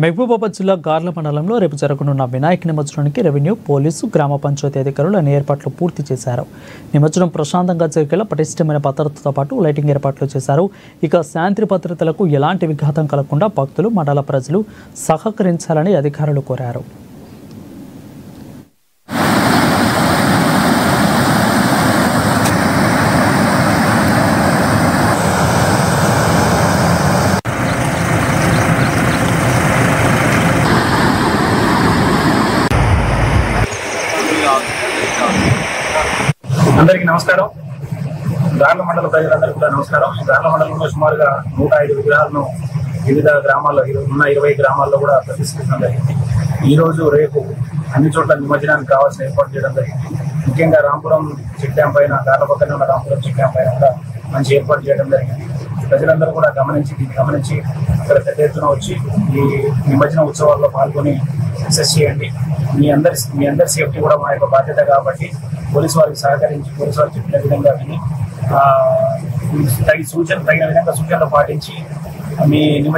మహబూబాబాద్ జిల్లా గార్ల మండలంలో రేపు జరగనున్న వినాయక నిమజ్జనానికి రెవెన్యూ, పోలీసు, గ్రామ పంచాయతీ అధికారులు అన్ని ఏర్పాట్లు పూర్తి చేశారు. నిమజ్జనం ప్రశాంతంగా జరిగేలా పటిష్టమైన భద్రతతో పాటు లైటింగ్ ఏర్పాట్లు చేశారు. ఇక శాంతి భద్రతలకు ఎలాంటి విఘాతం కలగకుండా భక్తులు, మండల ప్రజలు సహకరించాలని అధికారులు కోరారు. అందరికీ నమస్కారం. గార్ల మండల ప్రజలందరికీ కూడా నమస్కారం. గార్ల మండలంలో సుమారుగా 105 విగ్రహాలను వివిధ గ్రామాల్లో ఉన్న 20 గ్రామాల్లో కూడా ప్రతిష్ఠించడం జరిగింది. ఈరోజు రేపు అన్ని చోట్ల నిమజ్జనానికి కావాల్సిన ఏర్పాటు చేయడం జరిగింది. ముఖ్యంగా రాంపురం చెక్ డ్యాం పైన, గార్ల పక్కన ఉన్న రాంపురం చెక్ డ్యాం పైన కూడా మంచి ఏర్పాటు చేయడం జరిగింది. ప్రజలందరూ కూడా గమనించి ఇక్కడ పెద్ద ఎత్తున వచ్చి ఈ నిమజ్జన ఉత్సవాల్లో పాల్గొని సక్సెస్ చేయండి. మీ అందరి సేఫ్టీ కూడా మా యొక్క బాధ్యత కాబట్టి పోలీసు వారికి సహకరించి, పోలీసు వారు చెప్పిన విధంగా విని తగిన విధంగా సూచనలు పాటించి మీ